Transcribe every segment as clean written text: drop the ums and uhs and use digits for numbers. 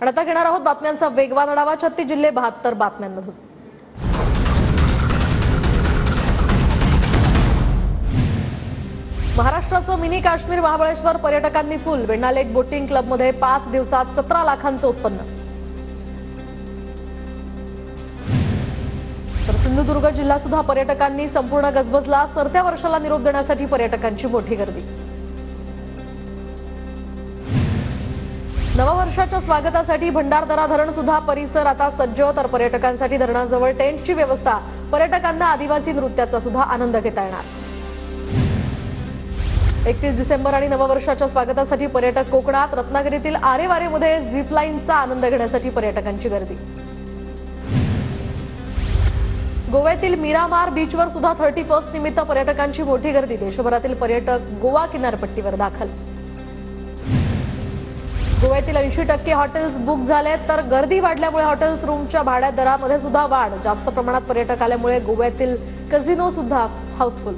आणि आता घेणार आहोत बातम्यांचा वेगवान आढावा 36 जिल्हे 72 बातम्यांमधून। महाराष्ट्राचं मिनी काश्मीर महाबळेश्वर पर्यटकांनी फुल। वेण्णा लेक बोटिंग क्लबमध्ये 5 दिवसात 17 लाखांचं उत्पन्न। तर सिंधुदुर्ग जिल्हा सुद्धा पर्यटकांनी संपूर्ण गजबजला। सरत्या वर्षाला निरोप देण्यासाठी पर्यटकांची मोठी गर्दी। नववर्षाच्या स्वागतासाठी भंडारदरा धरण सुद्धा परिसर आता सज्ज। तर पर्यटकांसाठी धरणाजवळ टेंटची व्यवस्था। पर्यटकांना आदिवासी नृत्याचा सुद्धा आनंद घेता येणार। 31 डिसेंबर आणि नववर्षाच्या स्वागतासाठी पर्यटक कोकणात। रत्नागिरीतील आरेवारेमध्ये झिपलाईनचा आनंद घेण्यासाठी पर्यटकांची गर्दी। गोव्यातील मिरामार बीचवर सुद्धा 31 निमित्त पर्यटकांची मोठी गर्दी। देशभरातील पर्यटक गोवा किनारपट्टीवर दाखल। गोव्यातील 80% हॉटेल्स बुक झालेत। तर गर्दी वाढल्यामुळे हॉटेल्स रूमच्या भाड्या दरामध्ये सुद्धा वाढ। जास्त प्रमाणात पर्यटक आल्यामुळे गोव्यातील कझिनो सुद्धा हाऊसफुल।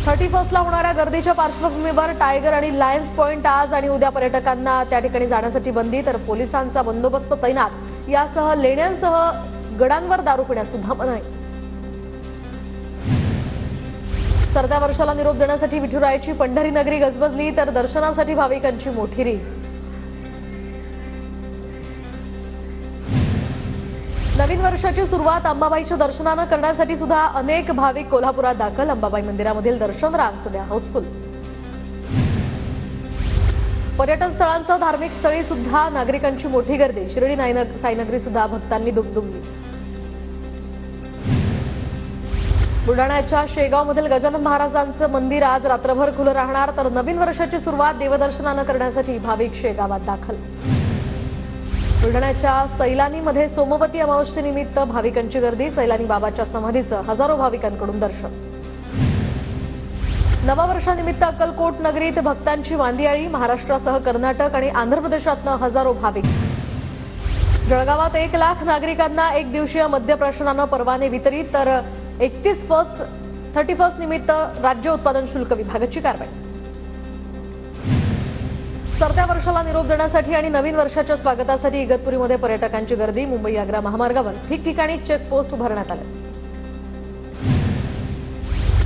31 ला होणाऱ्या गर्दीच्या पार्श्वभूमीवर टायगर आणि लायन्स पॉइंट आज आणि उद्या पर्यटकांना त्या ठिकाणी जाण्यासाठी बंदी। तर पोलिसांचा बंदोबस्त तैनात। यासह लेण्यांसह गडांवर दारू पिण्यास सुद्धा मनाई। सरत्या वर्षाला निरोप देण्यासाठी विठुरायाची पंढरी नगरी गजबजली। तर दर्शनासाठी भाविकांची मोठी रीघ। नवीन वर्षाची सुरुवात अंबाबाईच्या दर्शनानं करण्यासाठी सुद्धा अनेक भाविक कोल्हापुरात दाखल। अंबाबाई मंदिरामधील दर्शन रांग सध्या हाऊसफुल। पर्यटन स्थळांसह धार्मिक स्थळी सुद्धा नागरिकांची मोठी गर्दी। शिर्डी साईनगरी सुद्धा भक्तांनी दुमदुमली। बुलढाण्याच्या शेगावमधील गजानन महाराजांचं मंदिर आज रात्रभर खुलं राहणार। तर नवीन वर्षाची सुरुवात देवदर्शनानं करण्यासाठी भाविक शेगावात दाखल। बुलढाण्याच्या सैलानीमध्ये सोमवती अमावस्येनिमित्त भाविकांची गर्दी। सैलानी बाबाच्या समाधीचं हजारो भाविकांकडून दर्शन। नववर्षानिमित्त अक्कलकोट नगरीत भक्तांची वांदियाळी। महाराष्ट्रासह कर्नाटक आणि आंध्र प्रदेशातनं हजारो भाविक। जळगावात 1 लाख नागरिकांना एक दिवसीय मद्यप्राशनानं परवाने वितरित। तर 31 निमित्त राज्य उत्पादन शुल्क विभागाची कारवाई। सरत्या वर्षाला निरोप देण्यासाठी आणि नवीन वर्षाच्या स्वागतासाठी इगतपुरीमध्ये पर्यटकांची गर्दी। मुंबई आग्रा महामार्गावर ठिकठिकाणी चेकपोस्ट उभारण्यात आले।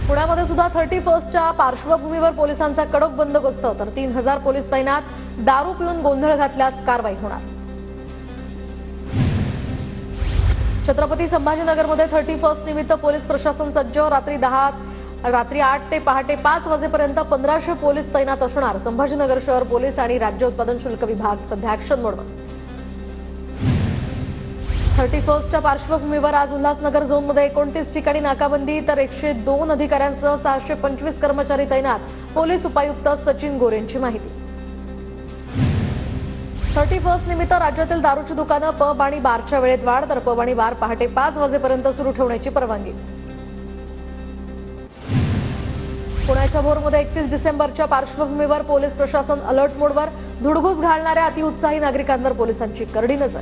पुण्यामध्ये सुद्धा 31च्या पार्श्वभूमीवर पोलिसांचा कडक बंदोबस्त। तर 3000 पोलीस तैनात। दारू पिऊन गोंधळ घातल्यास कारवाई होणार। छत्रपती संभाजीनगरमध्ये 31 निमित्त पोलीस प्रशासन सज्ज। रात्री 8 ते पहाटे 5 वाजेपर्यंत 1500 पोलीस तैनात असणार। संभाजीनगर शहर पोलीस आणि राज्य उत्पादन शुल्क विभाग सध्या ॲक्शन मोडवर। 31च्या पार्श्वभूमीवर आज उल्हासनगर झोनमध्ये 29 ठिकाणी नाकाबंदी। तर 102 अधिकाऱ्यांसह 625 कर्मचारी तैनात। पोलीस उपायुक्त सचिन गोरेंची माहिती। 31 निमित्त राज्यातील दारूची दुकानं पब आणि बारच्या वेळेत वाढ। तर पब आणि बार पहाटे 5 वाजेपर्यंत सुरू ठेवण्याची परवानगी। पुण्याच्या भोरमध्ये 31 डिसेंबरच्या पार्श्वभूमीवर पोलीस प्रशासन अलर्ट मोडवर। धुडगूस घालणाऱ्या अतिउत्साही नागरिकांवर पोलिसांची करडी नजर।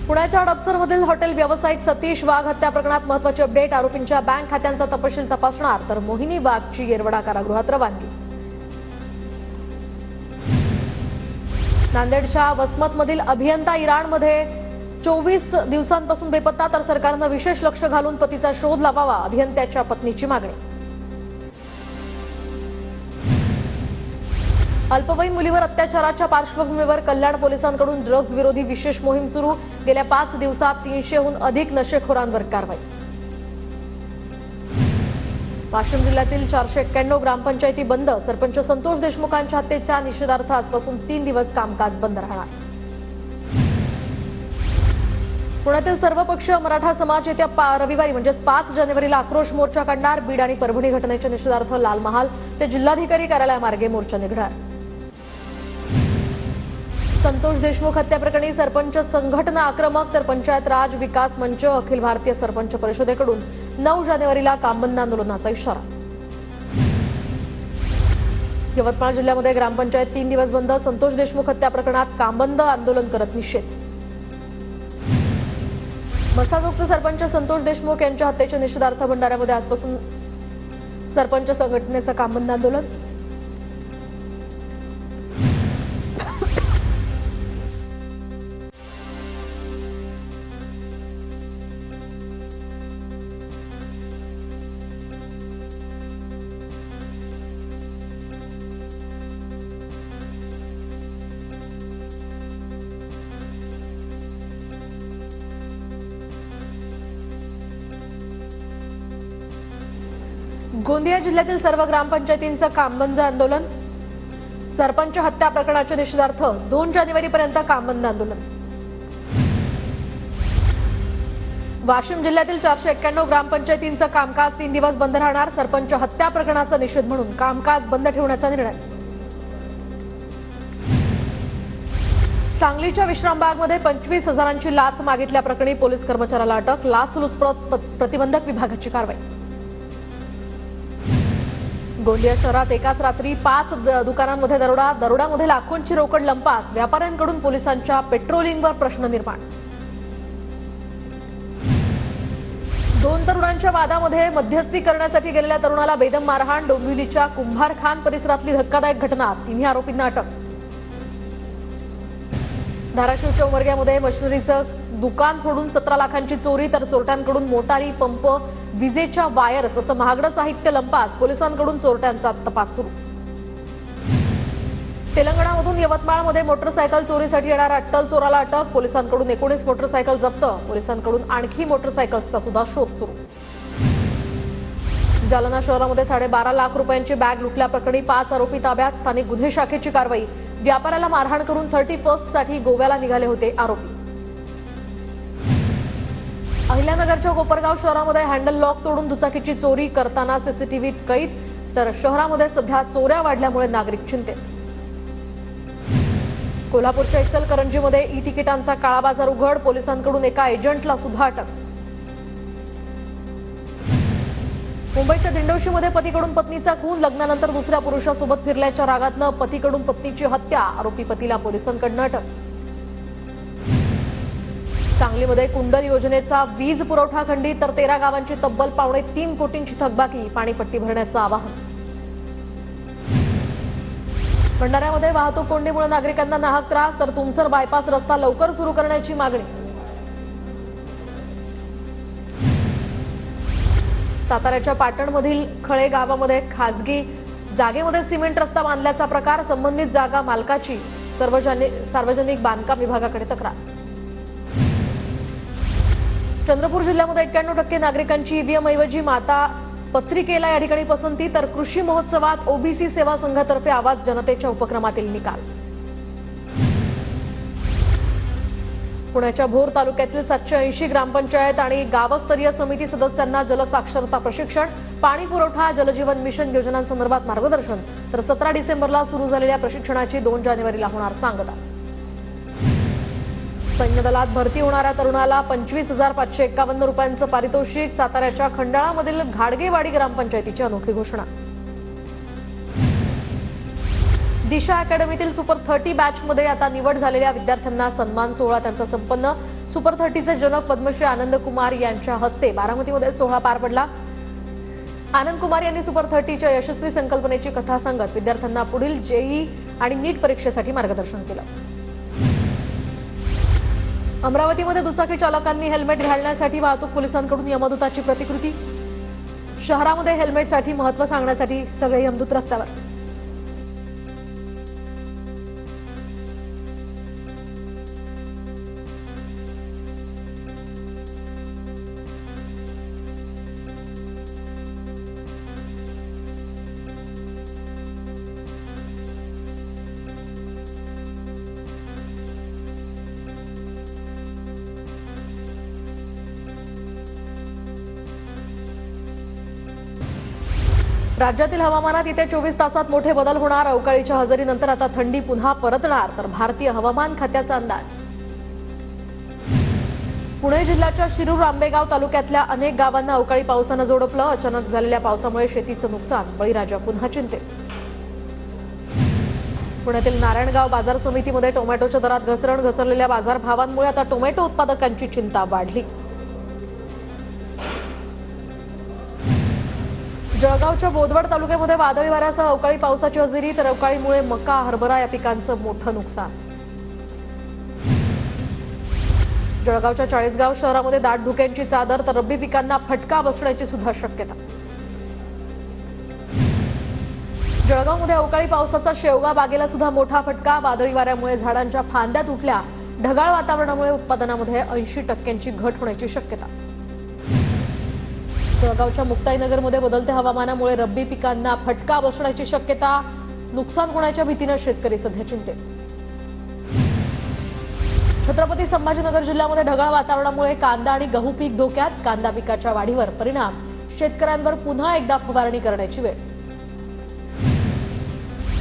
पुण्याच्या हडपसरमधील हॉटेल व्यावसायिक सतीश वाघ हत्या प्रकरणात महत्त्वाची अपडेट। आरोपींच्या बँक खात्यांचा तपशील तपासणार। तर मोहिनी वाघची येरवडा कारागृहात रवानगी। नांदेडच्या वसमतमधील अभियंता इराणमध्ये 24 दिवसांपासून बेपत्ता। तर सरकारनं विशेष लक्ष घालून पतीचा शोध लावावा। अभियंत्याच्या पत्नीची मागणी। अल्पवयीन मुलीवर अत्याचाराच्या पार्श्वभूमीवर कल्याण पोलिसांकडून ड्रग्ज विरोधी विशेष मोहीम सुरू। गेल्या 5 दिवसात 300हून अधिक नशेखोरांवर कारवाई। वाशिम जिल्ह्यातील 491 ग्रामपंचायती बंद। सरपंच संतोष देशमुखांच्या हत्येच्या निषेधार्थ आजपासून 3 दिवस कामकाज बंद राहणार। पुण्यातील सर्वपक्षीय मराठा समाज येत्या रविवारी म्हणजेच 5 जानेवारीला आक्रोश मोर्चा काढणार। बीड आणि परभणी घटनेच्या निषेधार्थ लाल महाल ते जिल्हाधिकारी कार्यालयामार्गे मोर्चा निघणार। संतोष देशमुख हत्याप्रकरणी सरपंच संघटना आक्रमक। तर पंचायत राज विकास मंच अखिल भारतीय सरपंच परिषदेकडून 9 जानेवारीला कामबंद आंदोलनाचा इशारा। यवतमाळ जिल्ह्यामध्ये ग्रामपंचायत 3 दिवस बंद। संतोष देशमुख हत्या प्रकरणात कामबंद आंदोलन करत निषेध। मसाजोगचे सरपंच संतोष देशमुख यांच्या हत्येच्या निषेधार्थ भंडाऱ्यामध्ये आजपासून सरपंच संघटनेचं कामबंद आंदोलन। गोंदिया जिल्ह्यातील सर्व ग्रामपंचायतींचं काम बंद आंदोलन। सरपंच हत्या प्रकरणाच्या निषेधार्थ 2 जानेवारीपर्यंत काम बंद आंदोलन। वाशिम जिल्ह्यातील 491 ग्रामपंचायतींचं कामकाज 3 दिवस बंद राहणार। सरपंच हत्या प्रकरणाचा निषेध म्हणून कामकाज बंद ठेवण्याचा निर्णय। सांगलीच्या विश्रामबागमध्ये 25,000ची लाच मागितल्याप्रकरणी पोलीस कर्मचाऱ्याला अटक। लाचलुचपत प्रतिबंधक विभागाची कारवाई। गोंदिया शहरात एकाच रात्री 5 दुकानांमध्ये दरोड्यामध्ये लाखोंची रोकड लंपास। व्यापाऱ्यांकडून पोलिसांच्या पेट्रोलिंगवर प्रश्न निर्माण। 2 तरुणांच्या वादामध्ये मध्यस्थी करण्यासाठी गेलेल्या तरुणाला बेदम मारहाण। डोंबिवलीच्या कुंभारखान परिसरातली धक्कादायक घटना। 3 आरोपींना अटक। धाराशिवच्या उमरग्यामध्ये मशिनरीचं दुकान फोडून 17 लाखांची चोरी, तर चोरट्यांकडून मोटारी, पंप, विजेच्या वायर्स असं महागडं साहित्य लंपास। पोलिसांकडून चोरट्यांचा तपास सुरू। तेलंगणामधून यवतमाळमध्ये मोटरसायकल चोरीसाठी येणाऱ्या अट्टल चोराला अटक। पोलिसांकडून 19 मोटरसायकल जप्त। पोलिसांकडून आणखी मोटरसायकल्सचा सुद्धा शोध सुरू। जालना शहरामध्ये 12.5 लाख रुपयांची बॅग लुटल्याप्रकरणी 5 आरोपी ताब्यात। स्थानिक गुन्हे शाखेची कारवाई। व्यापाऱ्याला मारहाण करून 31st साठी गोव्याला निघाले होते आरोपी। अहिल्यानगरच्या कोपरगाव शहरामध्ये हँडल लॉक तोडून दुचाकीची चोरी करताना सीसीटीव्हीत कैद, तर शहरामध्ये सध्या चोऱ्या वाढल्यामुळे नागरिक चिंतेत। कोल्हापूरच्या इचलकरंजीमध्ये ई तिकिटांचा काळा बाजार उघड। पोलिसांकडून एका एजंटला सुद्धा अटक। मुंबईच्या दिंडोशीमध्ये पतीकडून पत्नीचा खून। लग्नानंतर दुसऱ्या पुरुषासोबत फिरल्याच्या रागातनं पतीकडून पत्नीची हत्या। आरोपी पतीला पोलिसांकडून अटक। सांगलीमध्ये कुंडल योजनेचा वीज पुरवठा खंडित, तर 13 गावांची तब्बल 2.25 कोटींची थकबाकी। पाणीपट्टी भरण्याचं आवाहन। भंडाऱ्यामध्ये वाहतूक कोंडीमुळे नागरिकांना नाहक त्रास, तर तुमसर बायपास रस्ता लवकर सुरू करण्याची मागणी। साताऱ्याच्या पाटणमधील खळे गावामध्ये खासगी जागेमध्ये सिमेंट रस्ता बांधल्याचा प्रकार। संबंधित जागा मालकाची सार्वजनिक बांधकाम विभागाकडे तक्रार। चंद्रपूर जिल्ह्यामध्ये 91% नागरिकांची ईव्हीएम ऐवजी माता पत्रिकेला या ठिकाणी पसंती, तर कृषी महोत्सवात ओबीसी सेवा संघातर्फे आवाज जनतेच्या उपक्रमातील निकाल। पुण्याच्या भोर तालुक्यातील 780 ग्रामपंचायत आणि गावस्तरीय समिती सदस्यांना जलसाक्षरता प्रशिक्षण। पाणी पुरवठा, जलजीवन मिशन योजनांसंदर्भात मार्गदर्शन, तर 17 डिसेंबरला सुरू झालेल्या प्रशिक्षणाची 2 जानेवारीला होणार सांगता। सैन्य दलात भरती होणाऱ्या तरुणाला 25,551 रुपयांचं पारितोषिक। साताऱ्याच्या खंडाळामधील घाडगेवाडी ग्रामपंचायतीची अनोखी घोषणा। दिशा अकॅडमीतील सुपर 30 बॅचमध्ये आता निवड झालेल्या विद्यार्थ्यांना सन्मान सोहळा त्यांचा संपन्न। सुपर 30चे जनक पद्मश्री आनंद कुमार यांच्या हस्ते बारामतीमध्ये सोहळा पार पडला। आनंद कुमार यांनी सुपर 30च्या यशस्वी संकल्पनेची कथा सांगत विद्यार्थ्यांना पुढील जेईई आणि नीट परीक्षेसाठी मार्गदर्शन केलं। अमरावतीमध्ये दुचाकी चालकांनी हेल्मेट घालण्यासाठी वाहतूक पोलिसांकडून यमदूताची प्रतिकृती। शहरामध्ये हेल्मेटसाठी महत्त्व सांगण्यासाठी सगळे यमदूत रस्त्यावर। राज्यातील हवामानात येत्या 24 तासात मोठे बदल होणार। अवकाळीच्या हजेरीनंतर आता थंडी पुन्हा परतणार, तर भारतीय हवामान खात्याचा अंदाज। पुणे जिल्ह्याच्या शिरूर आंबेगाव तालुक्यातल्या अनेक गावांना अवकाळी पावसानं जोडपलं। अचानक झालेल्या पावसामुळे शेतीचं नुकसान। बळीराजा पुन्हा चिंतेत। पुण्यातील नारायणगाव बाजार समितीमध्ये टोमॅटोच्या दरात घसरण। घसरलेल्या बाजारभावांमुळे आता टोमॅटो उत्पादकांची चिंता वाढली। जळगावच्या बोदवड तालुक्यामध्ये वादळी वाऱ्यासह अवकाळी पावसाची हजेरी, तर अवकाळीमुळे मका, हरभरा या पिकांचं मोठं नुकसान। जळगावच्या चाळीसगाव शहरामध्ये दाट धुक्यांची चादर, तर रब्बी पिकांना फटका बसण्याची सुद्धा शक्यता। जळगावमध्ये अवकाळी पावसाचा शेवगा बागेला सुद्धा मोठा फटका। वादळी वाऱ्यामुळे झाडांच्या फांद्या तुटल्या। ढगाळ वातावरणामुळे उत्पादनामध्ये 80% घट होण्याची शक्यता। जळगावच्या मुक्ताईनगरमध्ये बदलत्या हवामानामुळे रब्बी पिकांना फटका बसण्याची शक्यता, नुकसान होण्याच्या भीतीने शेतकरी सध्या चिंतेत। छत्रपती संभाजीनगर जिल्ह्यामध्ये ढगाळ वातावरणामुळे कांदा आणि गहू पीक धोक्यात, कांदा पिकाच्या वाढीवर परिणाम, शेतकऱ्यांवर पुन्हा एकदा फवारणी करण्याची वेळ।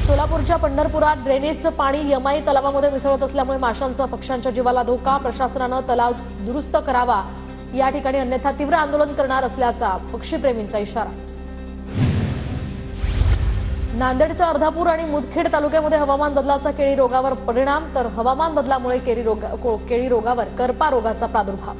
सोलापूरच्या पंढरपुरात ड्रेनेजचं पाणी यमाई तलावामध्ये मिसळत असल्यामुळे माशांचा पक्ष्यांच्या जीवाला धोका, प्रशासनानं तलाव दुरुस्त करावा, या ठिकाणी अन्यथा तीव्र आंदोलन करणार असल्याचा पक्षीप्रेमींचा इशारा। नांदेडच्या अर्धापूर आणि मुदखेड तालुक्यामध्ये हवामान बदलाचा केळी रोगावर परिणाम, तर हवामान बदलामुळे केळी रोगावर करपा रोगाचा प्रादुर्भाव।